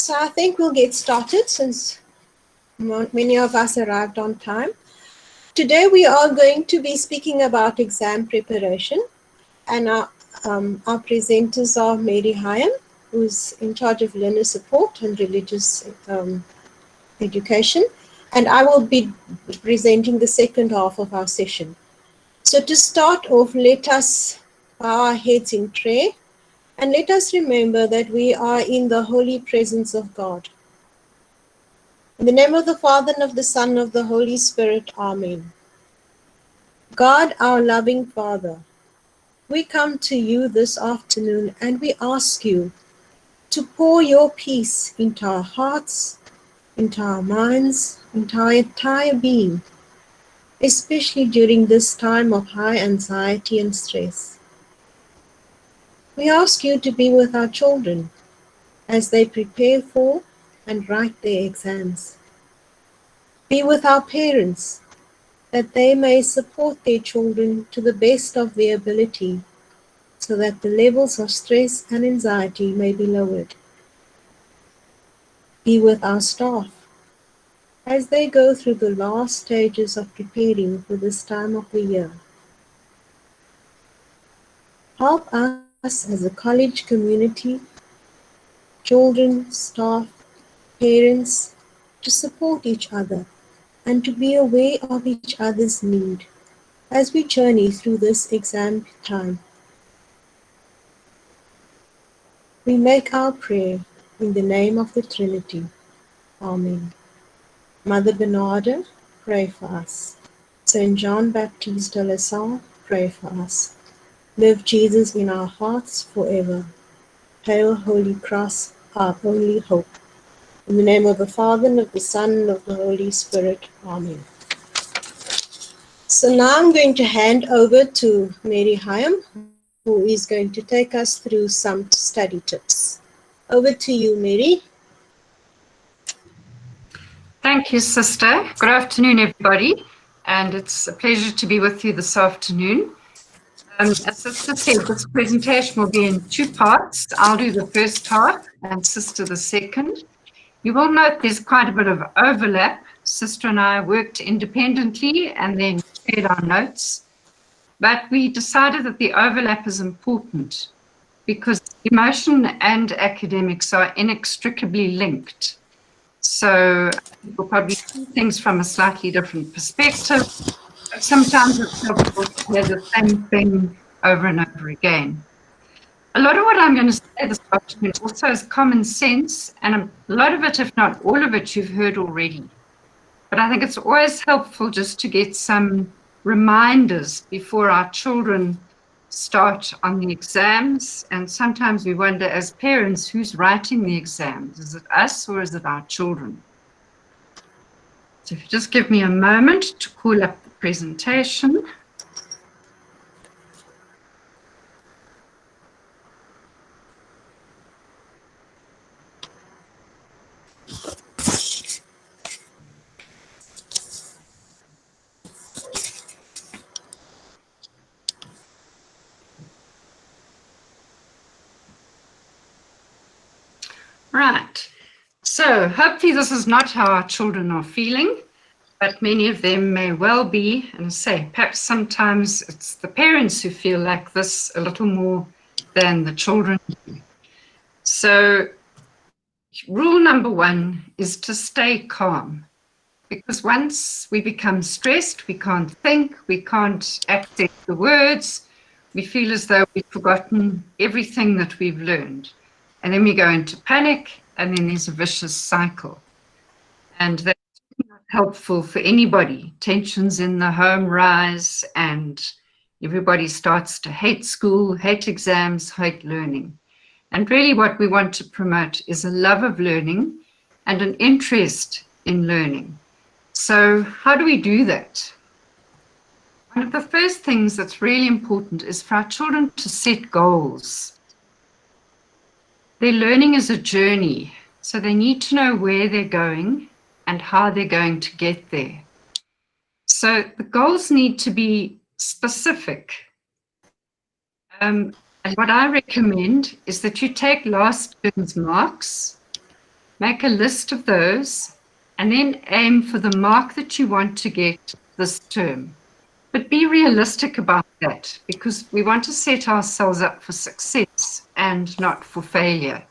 So I think we'll get started since many of us arrived on time. Today we are going to be speaking about exam preparation, and our presenters are Mary Hyam, who's in charge of learner support and religious education, and I will be presenting the second half of our session. So to start off, let us bow our heads in prayer, and let us remember that we are in the holy presence of God. In the name of the Father, and of the Son, and of the Holy Spirit, Amen. God, our loving Father, we come to you this afternoon and we ask you to pour your peace into our hearts, into our minds, into our entire being, especially during this time of high anxiety and stress. We ask you to be with our children as they prepare for and write their exams. Be with our parents, that they may support their children to the best of their ability, so that the levels of stress and anxiety may be lowered. Be with our staff, as they go through the last stages of preparing for this time of the year. Help us as a college community, children, staff, parents, to support each other and to be aware of each other's need as we journey through this exam time. We make our prayer in the name of the Trinity. Amen. Mother Bernarda, pray for us. Saint John Baptiste de la Salle, pray for us. Live Jesus in our hearts forever. Hail, Holy Cross, our only hope. In the name of the Father, and of the Son, and of the Holy Spirit. Amen. So now I'm going to hand over to Mary Hyam, who is going to take us through some study tips. Over to you, Mary. Thank you, Sister. Good afternoon, everybody. And it's a pleasure to be with you this afternoon. As Sister said, this presentation will be in two parts. I'll do the first half and Sister the second. You will note there's quite a bit of overlap. Sister and I worked independently and then shared our notes. But we decided that the overlap is important because emotion and academics are inextricably linked. So we'll probably see things from a slightly different perspective. But sometimes it's helpful to hear the same thing over and over again. A lot of what I'm going to say this afternoon also is common sense, and a lot of it, if not all of it, you've heard already. But I think it's always helpful just to get some reminders before our children start on the exams. And sometimes we wonder as parents, who's writing the exams? Is it us or is it our children? So if you just give me a moment to call up the presentation. Right, so hopefully this is not how our children are feeling, but many of them may well be, and say perhaps sometimes it's the parents who feel like this a little more than the children do. So rule number one is to stay calm, because once we become stressed, we can't think, we can't access the words, we feel as though we've forgotten everything that we've learned. And then we go into panic, and then there's a vicious cycle. And that's not helpful for anybody. Tensions in the home rise, and everybody starts to hate school, hate exams, hate learning. And really what we want to promote is a love of learning and an interest in learning. So how do we do that? One of the first things that's really important is for our children to set goals. Their learning is a journey, so they need to know where they're going and how they're going to get there. So the goals need to be specific. And what I recommend is that you take last term's marks make a list of those, and then aim for the mark that you want to get this term. But be realistic about that, because we want to set ourselves up for success and not for failure.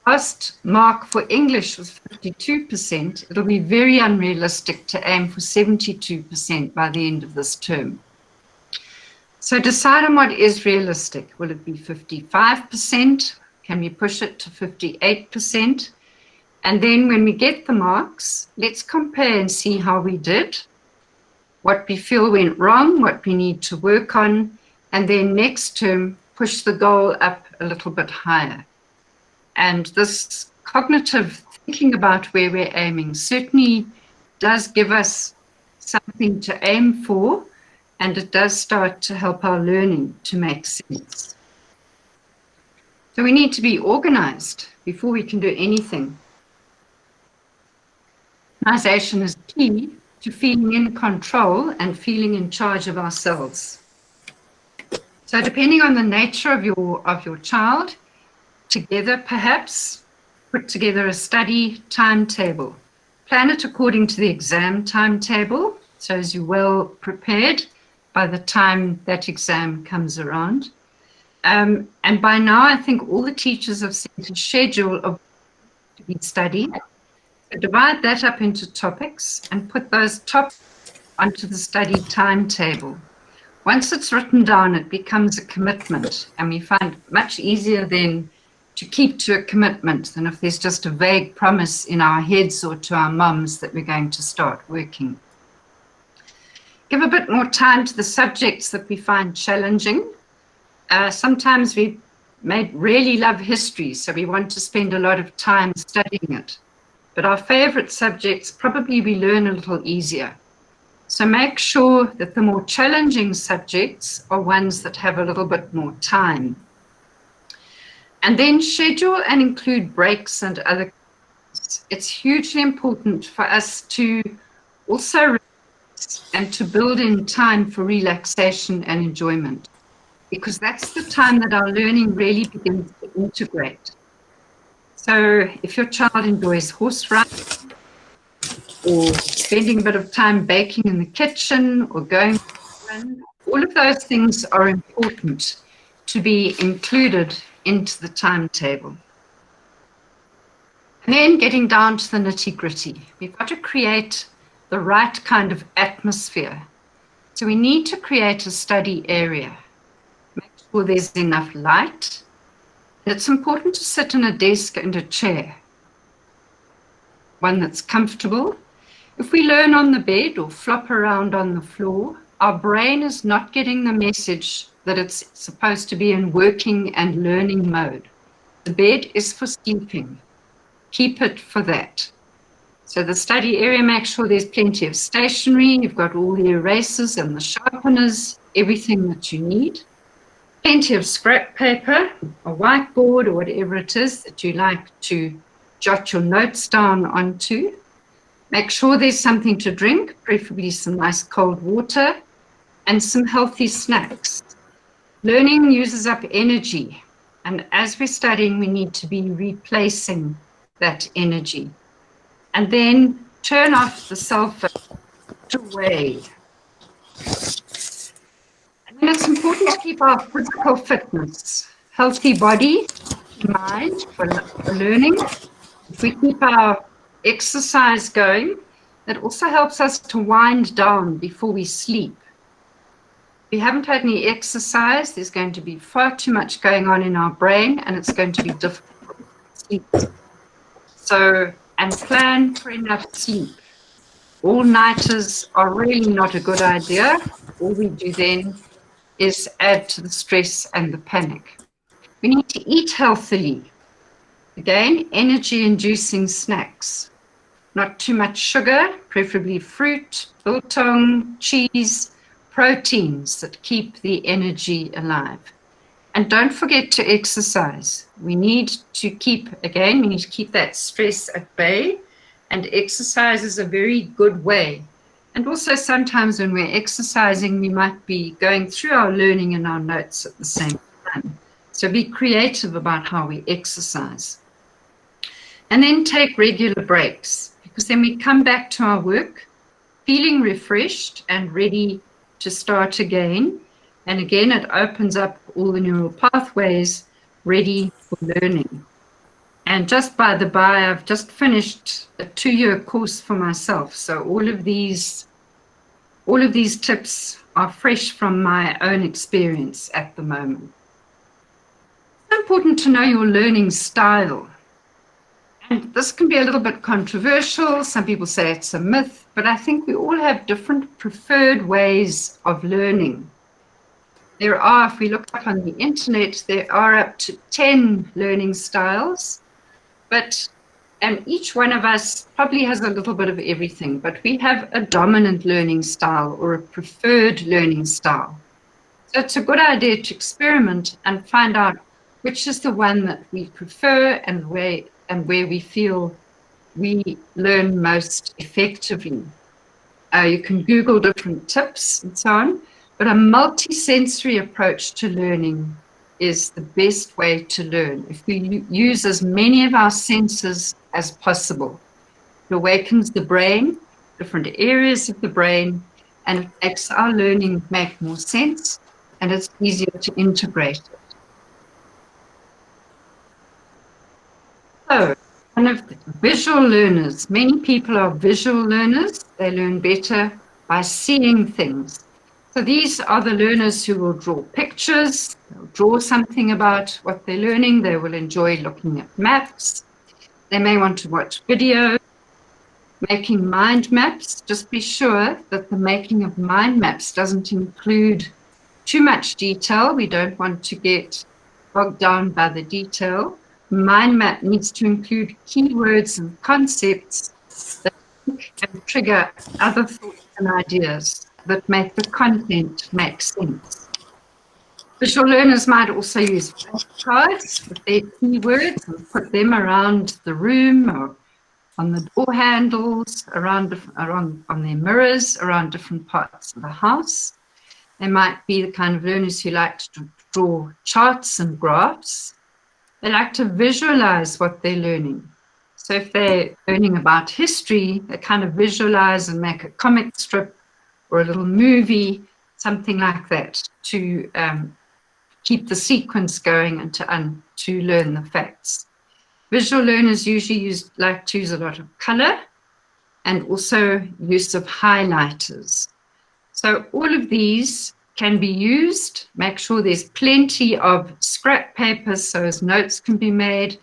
Last mark for English was 52%. It'll be very unrealistic to aim for 72% by the end of this term. So decide on what is realistic. Will it be 55%? Can we push it to 58%? And then when we get the marks, let's compare and see how we did, what we feel went wrong, what we need to work on, and then next term, push the goal up a little bit higher. And this cognitive thinking about where we're aiming certainly does give us something to aim for, and it does start to help our learning to make sense. So we need to be organized before we can do anything. Organization is key to feeling in control and feeling in charge of ourselves. So depending on the nature of your child, together perhaps put together a study timetable. Plan it according to the exam timetable, so as you're well prepared by the time that exam comes around. And by now, I think all the teachers have sent a schedule of to be studied. So divide that up into topics and put those topics onto the study timetable. Once it's written down, it becomes a commitment, and we find it much easier then to keep to a commitment than if there's just a vague promise in our heads or to our mums that we're going to start working. Give a bit more time to the subjects that we find challenging. Sometimes we may really love history, so we want to spend a lot of time studying it. But our favorite subjects probably we learn a little easier. So make sure that the more challenging subjects are ones that have a little bit more time. And then schedule and include breaks and other. It's hugely important for us to also relax and to build in time for relaxation and enjoyment, because that's the time that our learning really begins to integrate. So if your child enjoys horse riding or spending a bit of time baking in the kitchen or going for a run, all of those things are important to be included into the timetable. And then getting down to the nitty-gritty. We've got to create the right kind of atmosphere. So we need to create a study area. Make sure there's enough light. And it's important to sit in a desk and a chair, one that's comfortable. If we learn on the bed or flop around on the floor, our brain is not getting the message that it's supposed to be in working and learning mode. The bed is for sleeping. Keep it for that. So the study area, make sure there's plenty of stationery. You've got all the erasers and the sharpeners, everything that you need. Plenty of scrap paper, a whiteboard, or whatever it is that you like to jot your notes down onto. Make sure there's something to drink, preferably some nice cold water, and some healthy snacks. Learning uses up energy, and as we're studying, we need to be replacing that energy. And then turn off the cell phone, put away. And then it's important to keep our physical fitness, healthy body, mind for learning. If we keep our exercise going, it also helps us to wind down before we sleep. If we haven't had any exercise, there's going to be far too much going on in our brain, and it's going to be difficult to sleep. So, and plan for enough sleep. All-nighters are really not a good idea. All we do then is add to the stress and the panic. We need to eat healthily. Again, energy-inducing snacks. Not too much sugar, preferably fruit, biltong, cheese, proteins that keep the energy alive. And don't forget to exercise. We need to keep that stress at bay, and exercise is a very good way. And also sometimes when we're exercising, we might be going through our learning and our notes at the same time. So be creative about how we exercise. And then take regular breaks, because then we come back to our work feeling refreshed and ready to start again. And again, it opens up all the neural pathways ready for learning. And just by the by, I've just finished a 2-year course for myself. So all of these tips are fresh from my own experience at the moment. It's important to know your learning style. And this can be a little bit controversial. Some people say it's a myth, but I think we all have different preferred ways of learning. There are, if we look up on the internet, there are up to 10 learning styles, and each one of us probably has a little bit of everything, but we have a dominant learning style or a preferred learning style. So it's a good idea to experiment and find out which is the one that we prefer and where we feel we learn most effectively. You can Google different tips and so on, but a multi-sensory approach to learning is the best way to learn. If we use as many of our senses as possible, it awakens the brain, different areas of the brain, and it makes our learning make more sense, and it's easier to integrate it. So, one of the visual learners, many people are visual learners. They learn better by seeing things. So these are the learners who will draw pictures, they'll draw something about what they're learning, they will enjoy looking at maps, they may want to watch videos, making mind maps. Just be sure that the making of mind maps doesn't include too much detail. We don't want to get bogged down by the detail. Mind map needs to include keywords and concepts that can trigger other thoughts and ideas that make the content make sense. Visual learners might also use flashcards with their keywords and put them around the room or on the door handles, around on their mirrors, around different parts of the house. They might be the kind of learners who like to draw charts and graphs. They like to visualize what they're learning. So if they're learning about history, they kind of visualize and make a comic strip or a little movie, something like that, to keep the sequence going and to learn the facts. Visual learners usually like to use a lot of color and also use of highlighters. So all of these can be used. Make sure there's plenty of scrap paper so as notes can be made.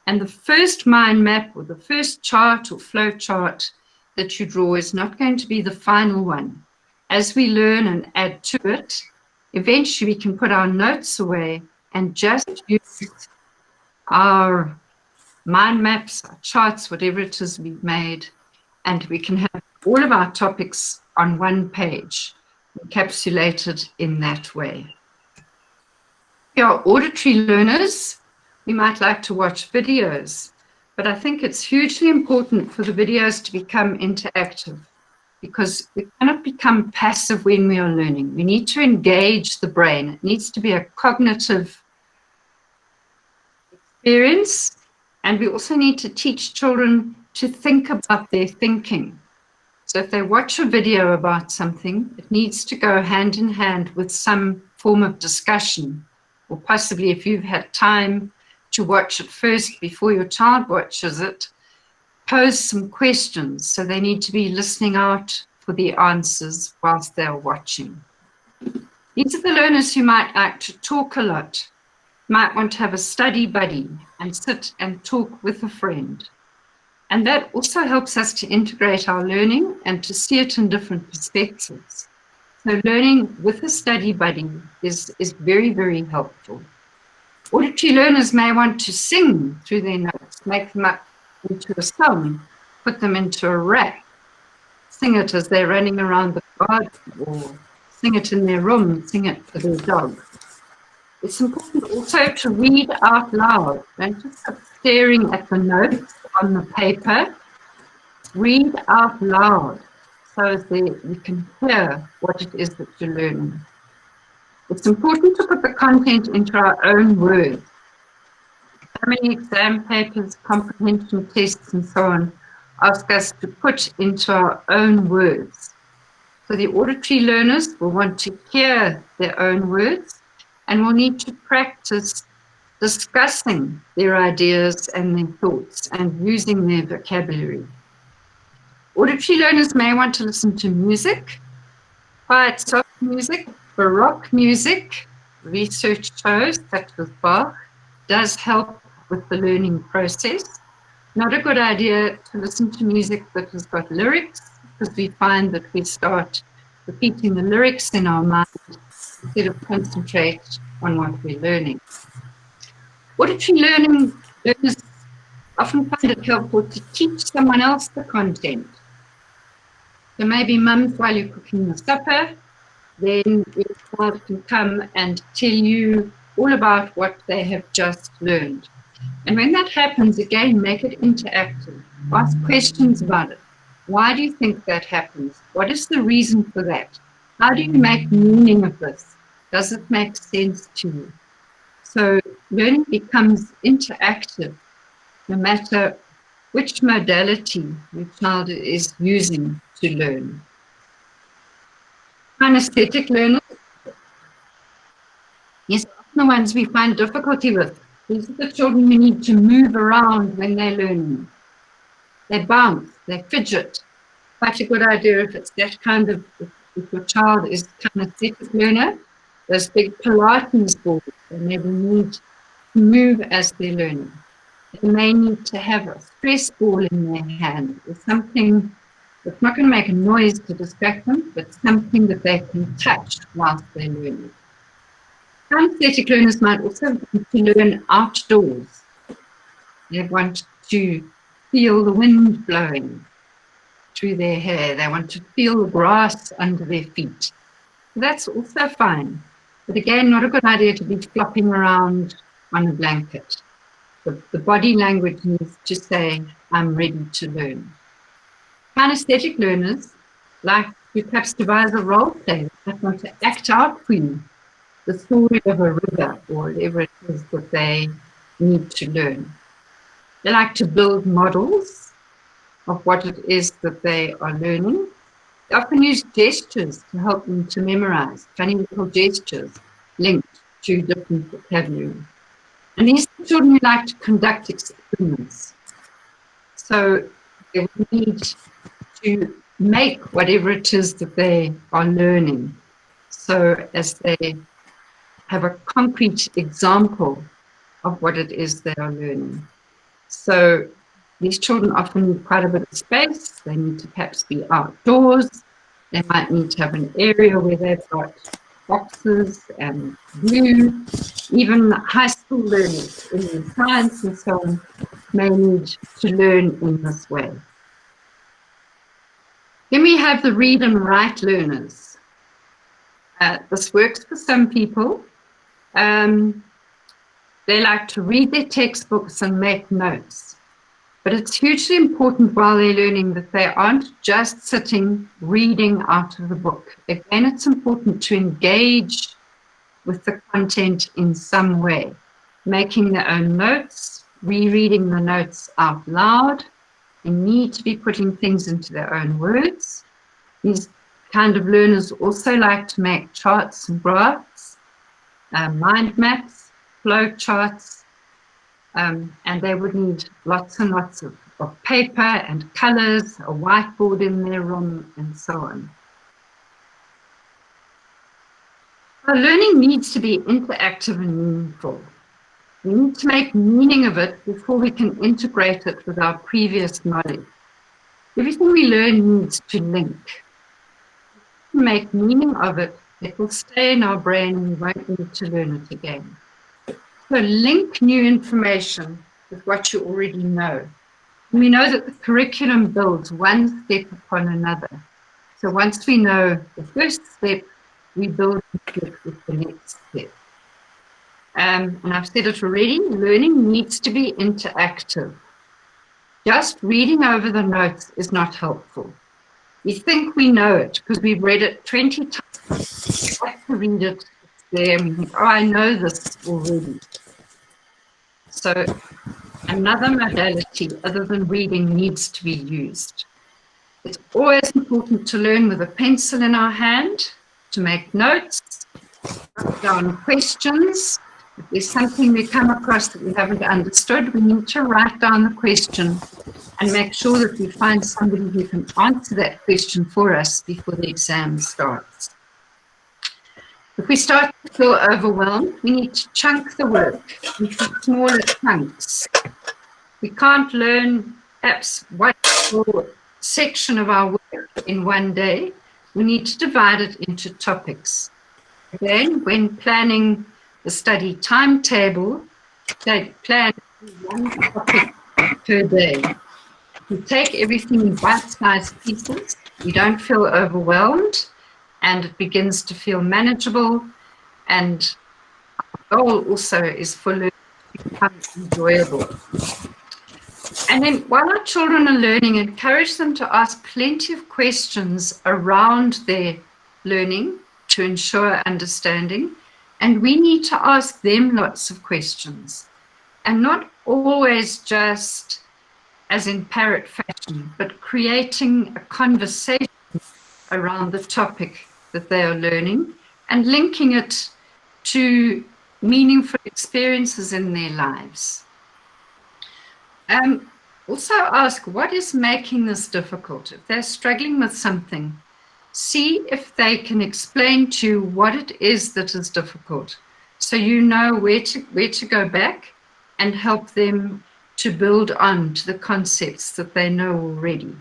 And the first mind map or the first chart or flow chart that you draw is not going to be the final one. As we learn and add to it, eventually we can put our notes away and just use our mind maps, our charts, whatever it is we've made, and we can have all of our topics on one page, encapsulated in that way. If we are auditory learners, we might like to watch videos, but I think it's hugely important for the videos to become interactive, because we cannot become passive when we are learning. We need to engage the brain. It needs to be a cognitive experience, and we also need to teach children to think about their thinking. So if they watch a video about something, it needs to go hand in hand with some form of discussion, or possibly if you've had time to watch it first before your child watches it, pose some questions. So they need to be listening out for the answers whilst they're watching. These are the learners who might like to talk a lot, might want to have a study buddy and sit and talk with a friend. And that also helps us to integrate our learning and to see it in different perspectives. So learning with a study buddy is very, very helpful. Auditory learners may want to sing through their notes, make them up into a song, put them into a rap, sing it as they're running around the garden, or sing it in their room, sing it for their dog. It's important also to read out loud. Don't just stop staring at the notes on the paper. Read out loud so that you can hear what it is that you're learning. It's important to put the content into our own words. How many exam papers, comprehension tests, and so on ask us to put into our own words. So the auditory learners will want to hear their own words and will need to practice discussing their ideas and their thoughts and using their vocabulary. Auditory learners may want to listen to music, quiet soft music, baroque music. Research shows that with Bach does help with the learning process. Not a good idea to listen to music that has got lyrics, because we find that we start repeating the lyrics in our mind instead of concentrate on what we're learning. Auditory learners often find it helpful to teach someone else the content. So maybe mums, while you're cooking the supper, then your child can come and tell you all about what they have just learned. And when that happens, again, make it interactive. Ask questions about it. Why do you think that happens? What is the reason for that? How do you make meaning of this? Does it make sense to you? So learning becomes interactive no matter which modality your child is using to learn. Kinesthetic learners, yes, often the ones we find difficulty with. These are the children who need to move around when they're learning. They bounce, they fidget. Quite a good idea if it's that kind of, if your child is a kinesthetic learner, those big Pilates balls, they maybe need to move as they're learning. They may need to have a stress ball in their hand or something that's not going to make a noise to distract them, but something that they can touch whilst they're learning. Kinesthetic learners might also want to learn outdoors. They want to feel the wind blowing through their hair. They want to feel the grass under their feet. So that's also fine. But again, not a good idea to be flopping around on a blanket. The body language needs to say, I'm ready to learn. Kinesthetic learners like to perhaps devise a role play. They want to act out for you the story of a river or whatever it is that they need to learn. They like to build models of what it is that they are learning. They often use gestures to help them to memorize, funny little gestures linked to different vocabulary. And these are children who like to conduct experiments. So they will need to make whatever it is that they are learning. So as they have a concrete example of what it is they are learning. So these children often need quite a bit of space. They need to perhaps be outdoors. They might need to have an area where they've got boxes and glue. Even high school learners in science and so on may need to learn in this way. Then we have the read and write learners. This works for some people. They like to read their textbooks and make notes. But it's hugely important while they're learning that they aren't just sitting reading out of the book. Again, it's important to engage with the content in some way, making their own notes, rereading the notes out loud. They need to be putting things into their own words. These kind of learners also like to make charts and graphs, mind maps, flow charts, and they would need lots and lots of paper and colors, a whiteboard in their room, and so on. Our learning needs to be interactive and meaningful. We need to make meaning of it before we can integrate it with our previous knowledge. Everything we learn needs to link. If we make meaning of it, it will stay in our brain and we won't need to learn it again. So link new information with what you already know. And we know that the curriculum builds one step upon another. So once we know the first step, we build with the next step. And I've said it already, learning needs to be interactive. Just reading over the notes is not helpful. We think we know it because we've read it 20 times. We have to read it, it's there, and we think, oh, I know this already. So another modality other than reading needs to be used. It's always important to learn with a pencil in our hand, to make notes, write down questions. If there's something we come across that we haven't understood, we need to write down the question and make sure that we find somebody who can answer that question for us before the exam starts. If we start to feel overwhelmed, we need to chunk the work into smaller chunks. We can't learn perhaps one whole section of our work in one day. We need to divide it into topics. Again, when planning the study timetable, plan one topic per day. We take everything in bite-sized pieces. We don't feel overwhelmed, and it begins to feel manageable. And our goal also is for learning to become enjoyable. And then while our children are learning, encourage them to ask plenty of questions around their learning to ensure understanding. And we need to ask them lots of questions, and not always just as in parrot fashion, but creating a conversation around the topic that they are learning and linking it to meaningful experiences in their lives. Also ask, what is making this difficult? If they're struggling with something, see if they can explain to you what it is that is difficult, so you know where to go back and help them to build on to the concepts that they know already.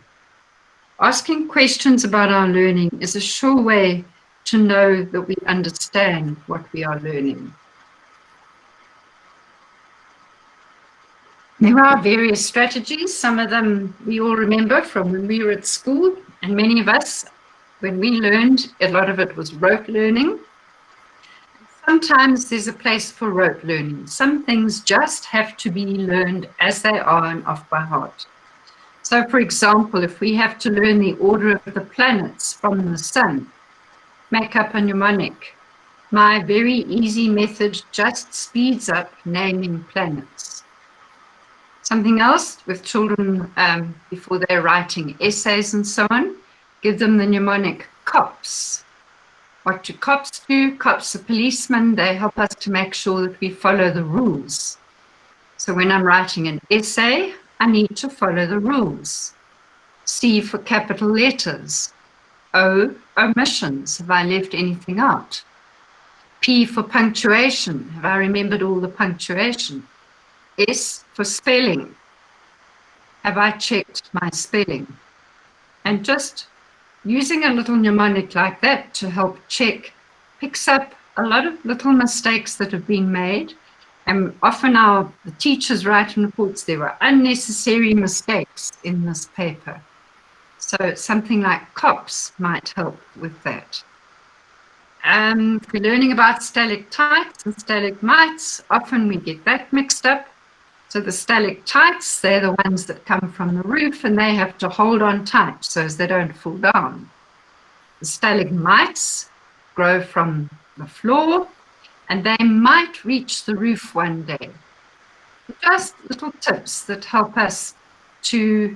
Asking questions about our learning is a sure way to know that we understand what we are learning. There are various strategies. Some of them we all remember from when we were at school, and many of us, when we learned, a lot of it was rote learning. Sometimes there's a place for rote learning. Some things just have to be learned as they are and off by heart. So, for example, if we have to learn the order of the planets from the sun, make up a mnemonic. My very easy method just speeds up naming planets. Something else with children before they're writing essays and so on, give them the mnemonic COPS. What do cops do? Cops are policemen. They help us to make sure that we follow the rules. So when I'm writing an essay, I need to follow the rules. C for capital letters. O, omissions. Have I left anything out? P for punctuation. Have I remembered all the punctuation? S for spelling. Have I checked my spelling? And just using a little mnemonic like that to help check picks up a lot of little mistakes that have been made. And often the teachers write in reports there were unnecessary mistakes in this paper. So something like COPS might help with that. If we're learning about stalactites and stalagmites, often we get that mixed up. So the stalactites, they're the ones that come from the roof and they have to hold on tight so as they don't fall down. The stalagmites grow from the floor and they might reach the roof one day. Just little tips that help us to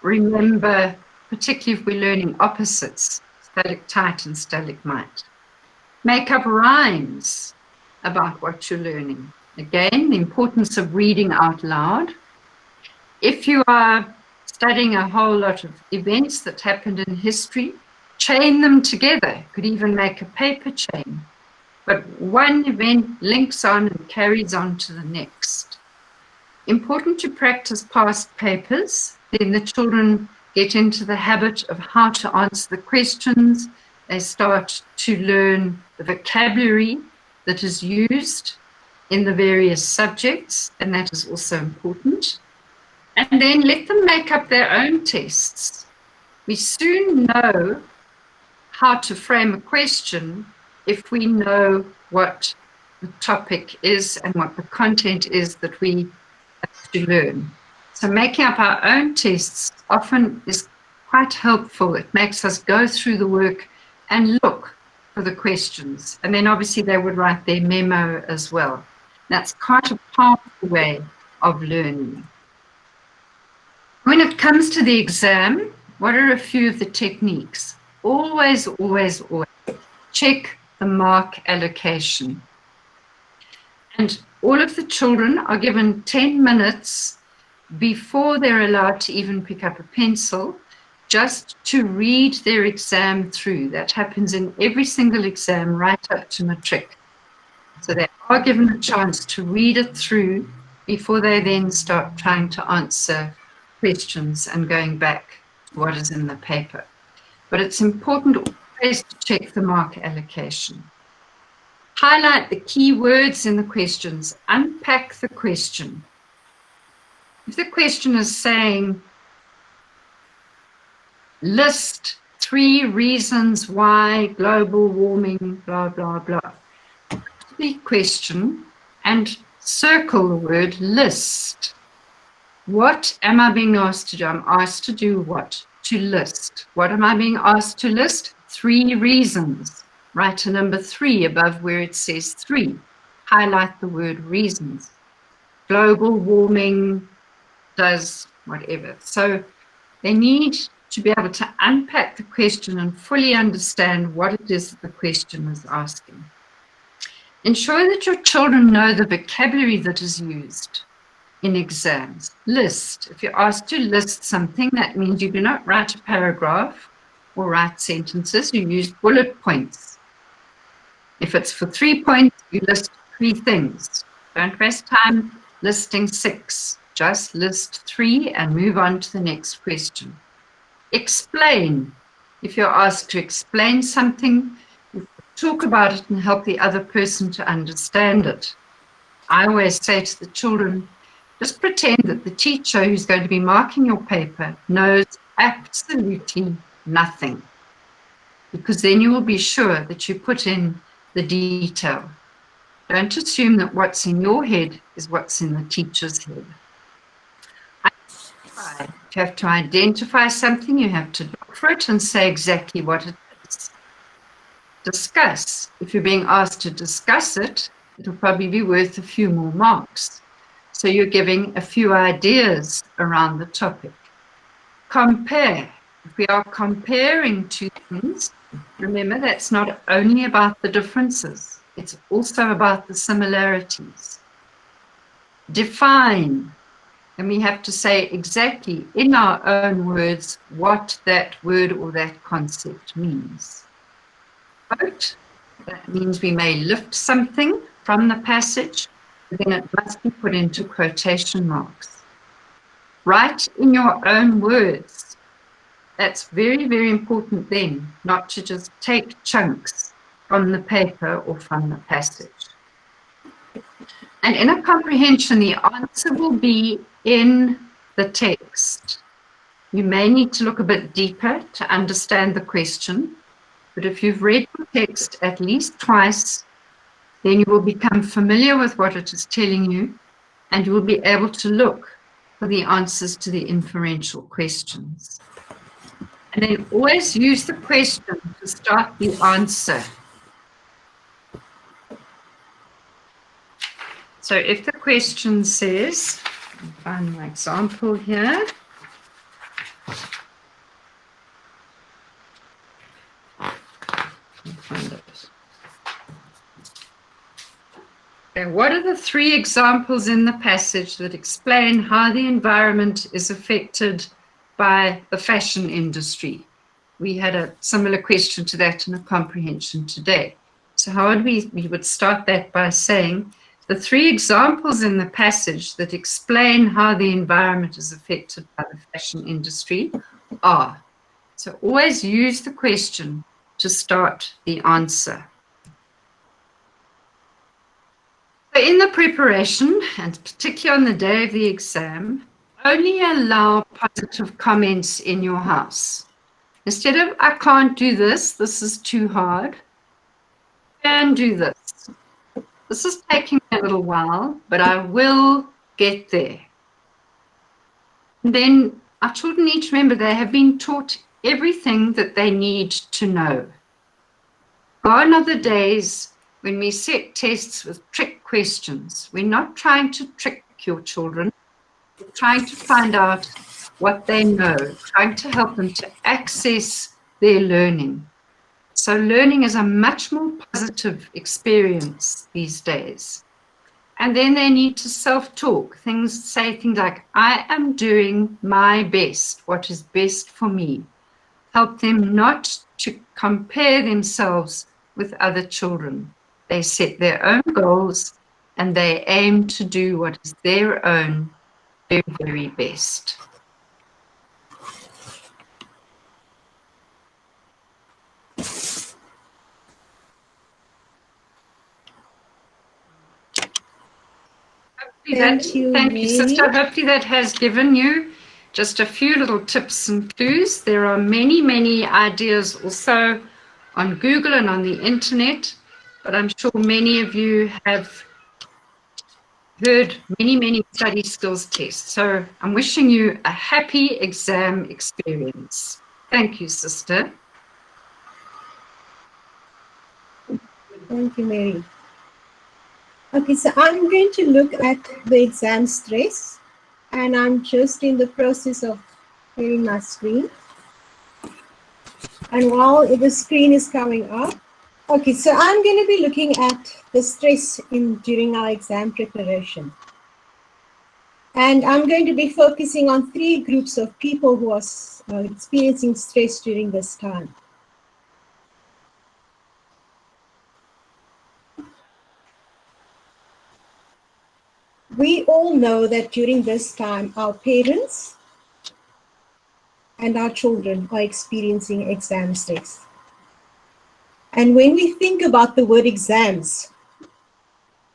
remember, particularly if we're learning opposites, stalactite and stalagmite. Make up rhymes about what you're learning. Again, the importance of reading out loud. If you are studying a whole lot of events that happened in history, chain them together. You could even make a paper chain. But one event links on and carries on to the next. Important to practice past papers. Then the children get into the habit of how to answer the questions. They start to learn the vocabulary that is used in the various subjects, and that is also important. And then let them make up their own tests. We soon know how to frame a question if we know what the topic is and what the content is that we have to learn. So making up our own tests often is quite helpful. It makes us go through the work and look for the questions. And then obviously they would write their memo as well. That's quite a powerful way of learning. When it comes to the exam, what are a few of the techniques? Always, always, always check the mark allocation. And all of the children are given 10 minutes before they're allowed to even pick up a pencil, just to read their exam through. That happens in every single exam right up to matric. So they are given a chance to read it through before they then start trying to answer questions and going back to what is in the paper. But it's important always to check the mark allocation. Highlight the key words in the questions. Unpack the question. If the question is saying, list 3 reasons why global warming, blah, blah, blah. The question and circle the word list. What am I being asked to do? I'm asked to do what? To list. What am I being asked to list? 3 reasons. Write a number 3 above where it says 3. Highlight the word reasons. Global warming does whatever. So they need to be able to unpack the question and fully understand what it is that the question is asking. Ensure that your children know the vocabulary that is used in exams. List. If you're asked to list something, that means you do not write a paragraph or write sentences. You use bullet points. If it's for 3 points, you list 3 things. Don't waste time listing 6. Just list 3 and move on to the next question. Explain. If you're asked to explain something, talk about it and help the other person to understand it. I always say to the children, just pretend that the teacher who's going to be marking your paper knows absolutely nothing, because then you will be sure that you put in the detail. Don't assume that what's in your head is what's in the teacher's head. If you have to identify something, you have to look for it and say exactly what it is. Discuss. If you're being asked to discuss it, it'll probably be worth a few more marks. So you're giving a few ideas around the topic. Compare. If we are comparing 2 things, remember that's not only about the differences, it's also about the similarities. Define. And we have to say exactly in our own words what that word or that concept means. Quote. That means we may lift something from the passage, but then it must be put into quotation marks. Write in your own words. That's very, very important then, not to just take chunks from the paper or from the passage. And in a comprehension, the answer will be in the text. You may need to look a bit deeper to understand the question, but if you've read the text at least twice, then you will become familiar with what it is telling you, and you will be able to look for the answers to the inferential questions. And then always use the question to start the answer. So if the question says, I'll find my example here. Okay, what are the 3 examples in the passage that explain how the environment is affected by the fashion industry? We had a similar question to that in a comprehension today. So how would we would start that by saying the 3 examples in the passage that explain how the environment is affected by the fashion industry are. So always use the question to start the answer. So in the preparation, and particularly on the day of the exam, only allow positive comments in your house. Instead of, I can't do this, this is too hard, can do this. This is taking a little while, but I will get there. And then our children need to remember they have been taught everything that they need to know. Gone are the days when we set tests with trick questions. We're not trying to trick your children, trying to find out what they know, trying to help them to access their learning. So learning is a much more positive experience these days. And then they need to self-talk, say things like, I am doing my best, what is best for me. Help them not to compare themselves with other children. They set their own goals and they aim to do what is their own very, very best. Thank you, Sister. Hopefully that has given you just a few little tips and clues. There are many, many ideas also on Google and on the internet, but I'm sure many of you have heard many, many study skills tests. So I'm wishing you a happy exam experience. Thank you, Sister. Thank you, Mary. Okay, so I'm going to look at the exam stress, and I'm just in the process of sharing my screen. And while the screen is coming up, okay, so I'm going to be looking at the stress during our exam preparation. And I'm going to be focusing on 3 groups of people who are experiencing stress during this time. We all know that during this time, our parents and our children are experiencing exam stress. And when we think about the word exams,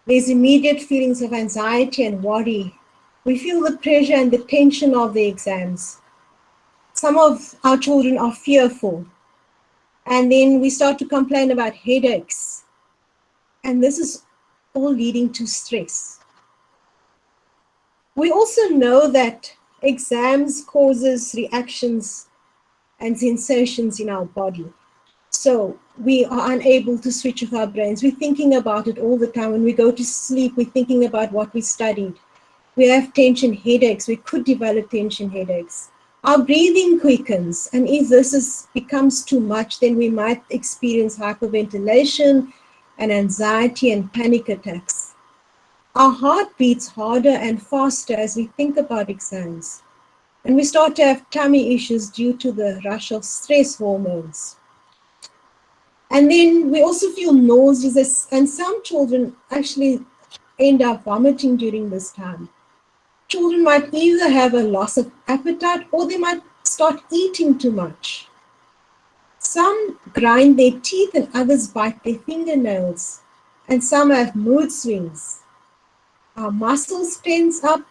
there's immediate feelings of anxiety and worry. We feel the pressure and the tension of the exams. Some of our children are fearful. And then we start to complain about headaches. And this is all leading to stress. We also know that exams causes reactions and sensations in our body. So we are unable to switch off our brains. We're thinking about it all the time. When we go to sleep, we're thinking about what we studied. We have tension headaches. We could develop tension headaches. Our breathing quickens. And if this becomes too much, then we might experience hyperventilation and anxiety and panic attacks. Our heart beats harder and faster as we think about exams. And we start to have tummy issues due to the rush of stress hormones. And then we also feel nauseous, and some children actually end up vomiting during this time. Children might either have a loss of appetite or they might start eating too much. Some grind their teeth and others bite their fingernails. And some have mood swings. Our muscles tense up,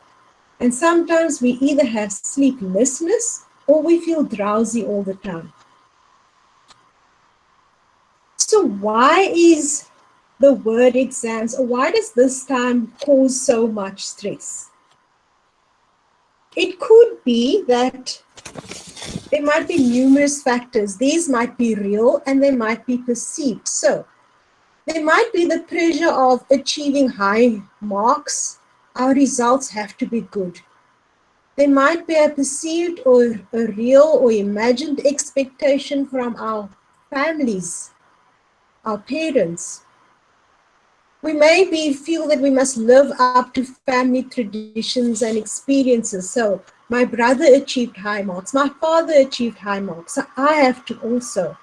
and sometimes we either have sleeplessness or we feel drowsy all the time. So why is the word exams, or why does this time cause so much stress? It could be that there might be numerous factors. These might be real and they might be perceived. So there might be the pressure of achieving high marks. Our results have to be good. There might be a perceived or a real or imagined expectation from our families, our parents. We maybe feel that we must live up to family traditions and experiences. So my brother achieved high marks, my father achieved high marks, so I have to also.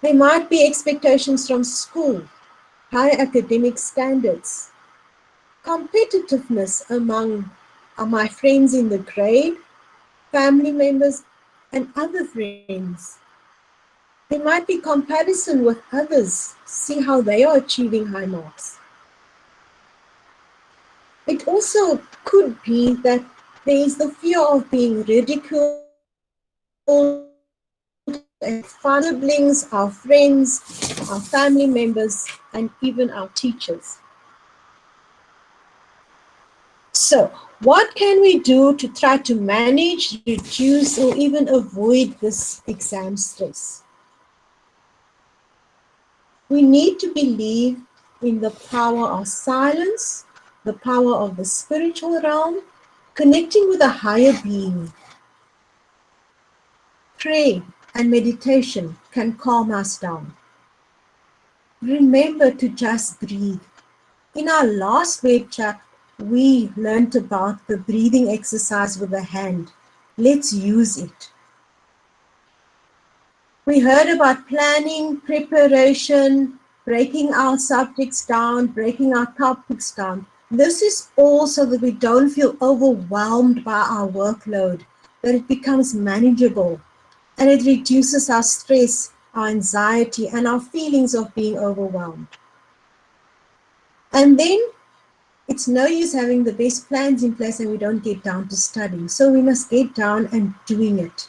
There might be expectations from school, high academic standards, competitiveness among my friends in the grade, family members, and other friends. There might be comparison with others, see how they are achieving high marks. It also could be that there is the fear of being ridiculed and siblings, our friends, our family members, and even our teachers. So, what can we do to try to manage, reduce, or even avoid this exam stress? We need to believe in the power of silence the power of the spiritual realm, connecting with a higher being. Prayer and meditation can calm us down. Remember to just breathe. In our last Webchat, we learned about the breathing exercise with the hand. Let's use it. We heard about planning, preparation, breaking our subjects down, breaking our topics down. This is all so that we don't feel overwhelmed by our workload, that it becomes manageable, and it reduces our stress, our anxiety, and our feelings of being overwhelmed. And then it's no use having the best plans in place and we don't get down to studying. So we must get down and doing it.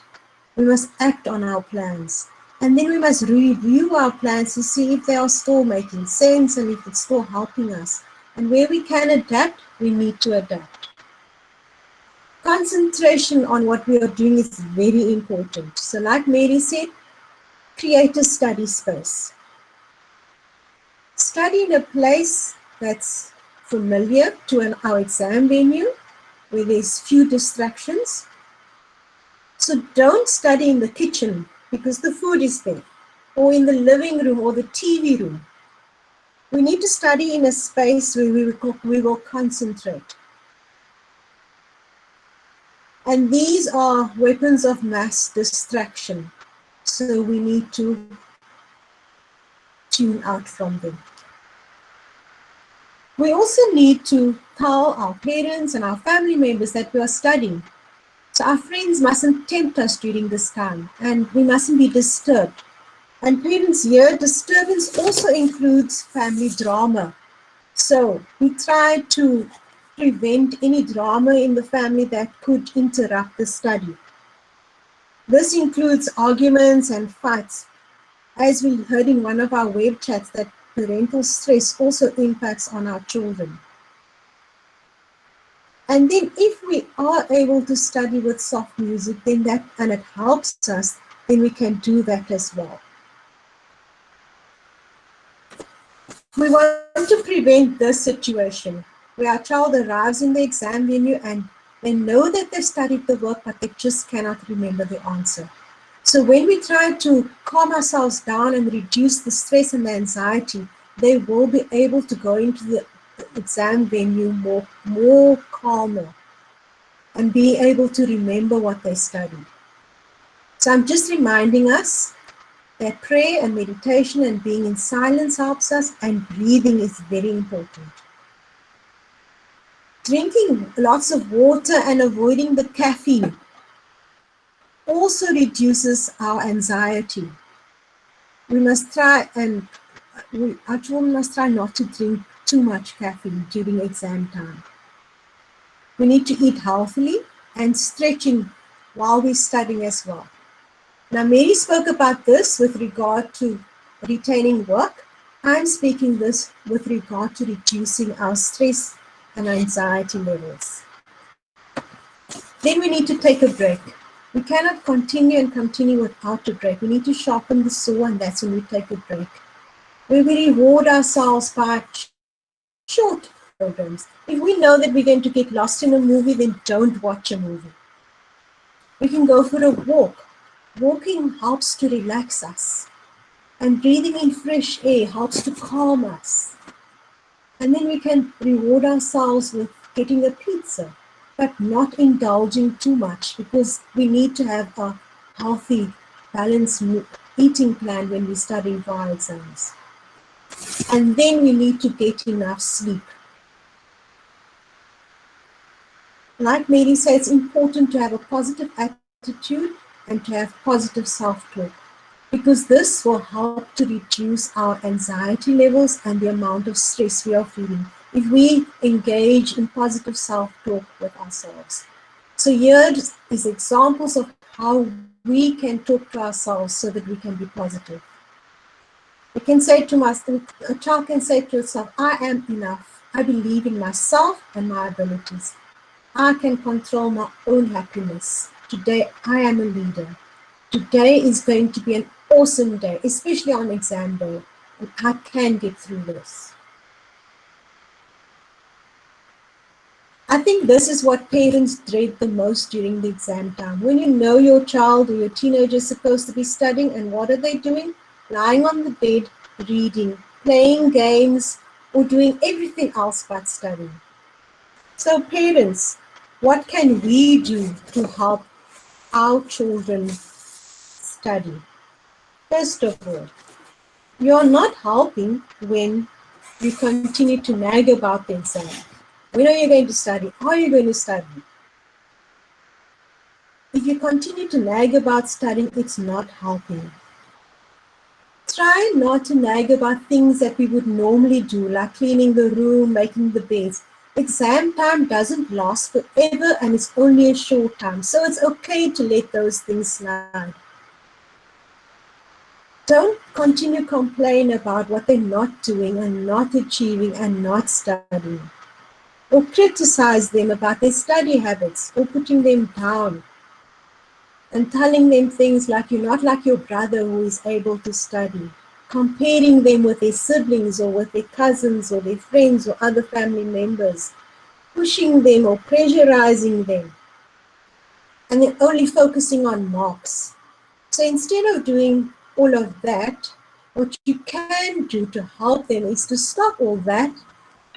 We must act on our plans. And then we must review our plans to see if they are still making sense and if it's still helping us. And where we can adapt, we need to adapt. Concentration on what we are doing is very important. So like Mary said, create a study space. Study in a place that's familiar to our exam venue, where there's few distractions. So don't study in the kitchen because the food is there, or in the living room or the TV room. We need to study in a space where we will concentrate. And these are weapons of mass distraction. So we need to tune out from them. We also need to tell our parents and our family members that we are studying. So our friends mustn't tempt us during this time, and we mustn't be disturbed. And parents here, disturbance also includes family drama. So we try to prevent any drama in the family that could interrupt the study. This includes arguments and fights. As we heard in one of our web chats, that parental stress also impacts on our children. And then if we are able to study with soft music, then and it helps us, then we can do that as well. We want to prevent this situation where our child arrives in the exam venue and they know that they studied the work, but they just cannot remember the answer. So when we try to calm ourselves down and reduce the stress and the anxiety, they will be able to go into the exam venue more calmer and be able to remember what they studied. So I'm just reminding us that prayer and meditation and being in silence helps us, and breathing is very important. Drinking lots of water and avoiding the caffeine also reduces our anxiety. We must try, and our children must try not to drink too much caffeine during exam time. We need to eat healthily and stretching while we're studying as well. Now, Mary spoke about this with regard to retaining work. I'm speaking this with regard to reducing our stress and anxiety levels. Then we need to take a break. We cannot continue without a break. We need to sharpen the saw, and that's when we take a break. Where we reward ourselves by short programs. If we know that we're going to get lost in a movie, then don't watch a movie. We can go for a walk. Walking helps to relax us, and breathing in fresh air helps to calm us. And then we can reward ourselves with getting a pizza, but not indulging too much, because we need to have a healthy, balanced eating plan when we're studying for our exams. And then we need to get enough sleep. Like Mary said, it's important to have a positive attitude and to have positive self-talk, because this will help to reduce our anxiety levels and the amount of stress we are feeling if we engage in positive self-talk with ourselves. So here is examples of how we can talk to ourselves so that we can be positive. We can say to myself, a child can say to itself, I am enough. I believe in myself and my abilities. I can control my own happiness. Today, I am a leader. Today is going to be an awesome day, especially on exam day, and I can get through this. I think this is what parents dread the most during the exam time. When you know your child or your teenager is supposed to be studying, and what are they doing? Lying on the bed, reading, playing games, or doing everything else but studying. So parents, what can we do to help our children study? First of all, you're not helping when you continue to nag about the exam. When are you going to study? Are you going to study? If you continue to nag about studying, it's not helping. Try not to nag about things that we would normally do, like cleaning the room, making the beds. Exam time doesn't last forever and it's only a short time, so it's okay to let those things slide. Don't continue complain about what they're not doing and not achieving and not studying. Or criticize them about their study habits or putting them down and telling them things like you're not like your brother who is able to study, comparing them with their siblings or with their cousins or their friends or other family members, pushing them or pressurizing them, and then only focusing on marks. So instead of doing all of that, what you can do to help them is to stop all that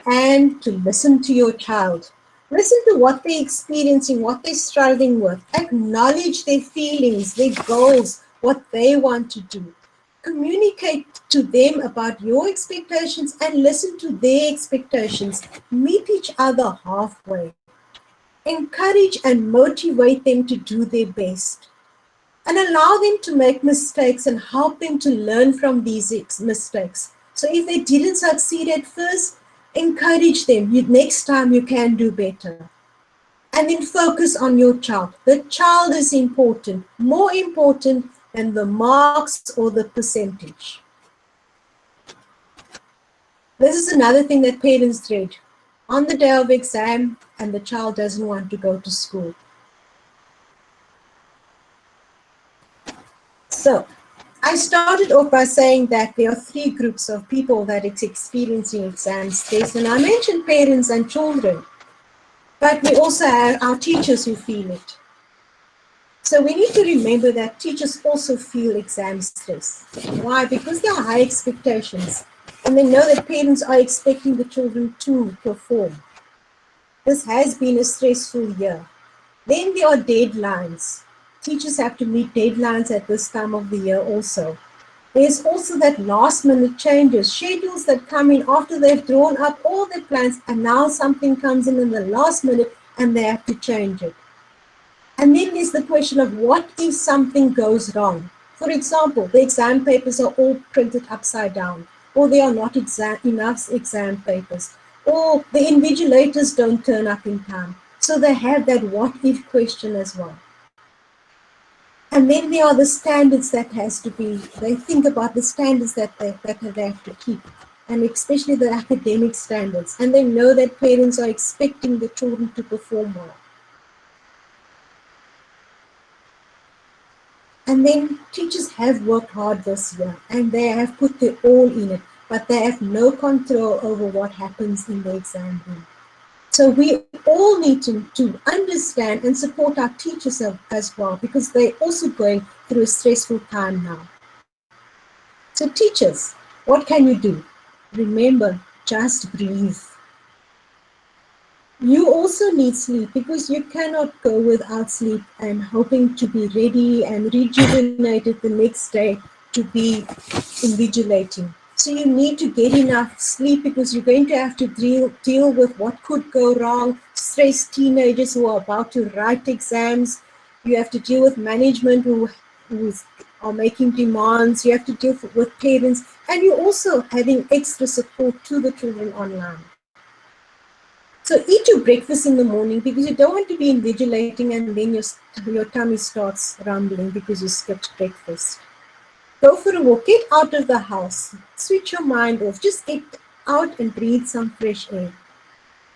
and to listen to your child. Listen to what they're experiencing, what they're struggling with. Acknowledge their feelings, their goals, what they want to do. Communicate to them about your expectations and listen to their expectations. Meet each other halfway. Encourage and motivate them to do their best. And allow them to make mistakes and help them to learn from these mistakes. So if they didn't succeed at first, encourage them. Next time you can do better. And then focus on your child. The child is important, more important than the marks or the percentage. This is another thing that parents dread. On the day of exam and the child doesn't want to go to school. So, I started off by saying that there are three groups of people that is experiencing exam stress, and I mentioned parents and children, but we also have our teachers who feel it. So we need to remember that teachers also feel exam stress. Why? Because there are high expectations, and they know that parents are expecting the children to perform. This has been a stressful year. Then there are deadlines. Teachers have to meet deadlines at this time of the year also. There's also that last minute changes, schedules that come in after they've drawn up all their plans and now something comes in the last minute and they have to change it. And then there's the question of what if something goes wrong? For example, the exam papers are all printed upside down, or there are not enough exam papers, or the invigilators don't turn up in time. So they have that what if question as well. And then there are the standards that has to be, they think about the standards that they have to keep, and especially the academic standards. And they know that parents are expecting the children to perform well. And then teachers have worked hard this year, and they have put their all in it, but they have no control over what happens in the exam room. So we all need to understand and support our teachers as well, because they're also going through a stressful time now. So teachers, what can you do? Remember, just breathe. You also need sleep, because you cannot go without sleep and hoping to be ready and rejuvenated the next day to be invigilating. So you need to get enough sleep, because you're going to have to deal with what could go wrong, stressed teenagers who are about to write exams. You have to deal with management who are making demands. You have to deal with parents, and you're also having extra support to the children online. So eat your breakfast in the morning, because you don't want to be invigilating and then your tummy starts rumbling because you skipped breakfast. Go for a walk, get out of the house, switch your mind off, just get out and breathe some fresh air.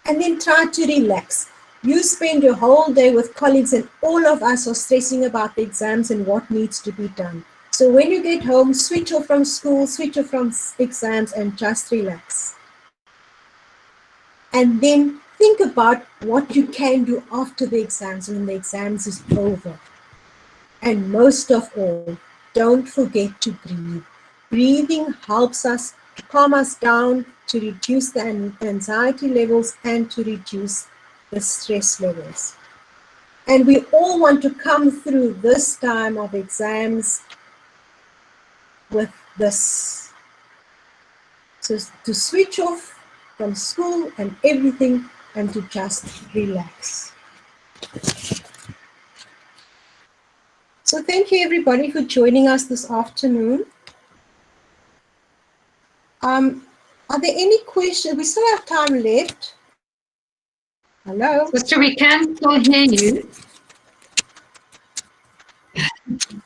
And then try to relax. You spend your whole day with colleagues, and all of us are stressing about the exams and what needs to be done. So when you get home, switch off from school, switch off from exams, and just relax. And then think about what you can do after the exams, when the exams is over. And most of all, don't forget to breathe. Breathing helps us to calm us down, to reduce the anxiety levels, and to reduce the stress levels. And we all want to come through this time of exams with this. So to switch off from school and everything and to just relax. So thank you everybody for joining us this afternoon. Are there any questions? We still have time left. Hello? Sister, we can still hear you.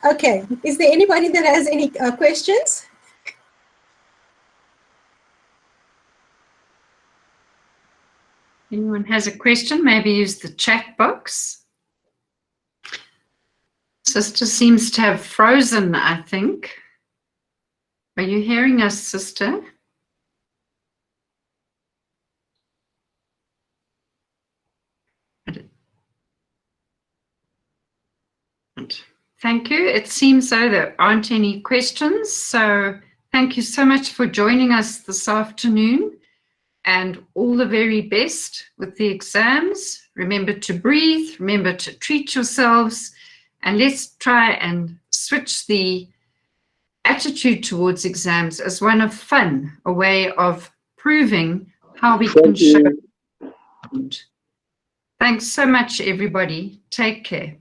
Okay, is there anybody that has any questions? Anyone has a question, maybe use the chat box. Sister seems to have frozen, I think. Are you hearing us, Sister? Thank you. It seems though there aren't any questions. So thank you so much for joining us this afternoon, and all the very best with the exams. Remember to breathe, remember to treat yourselves, and let's try and switch the attitude towards exams as one of fun, a way of proving how we can show. Thanks so much, everybody. Take care.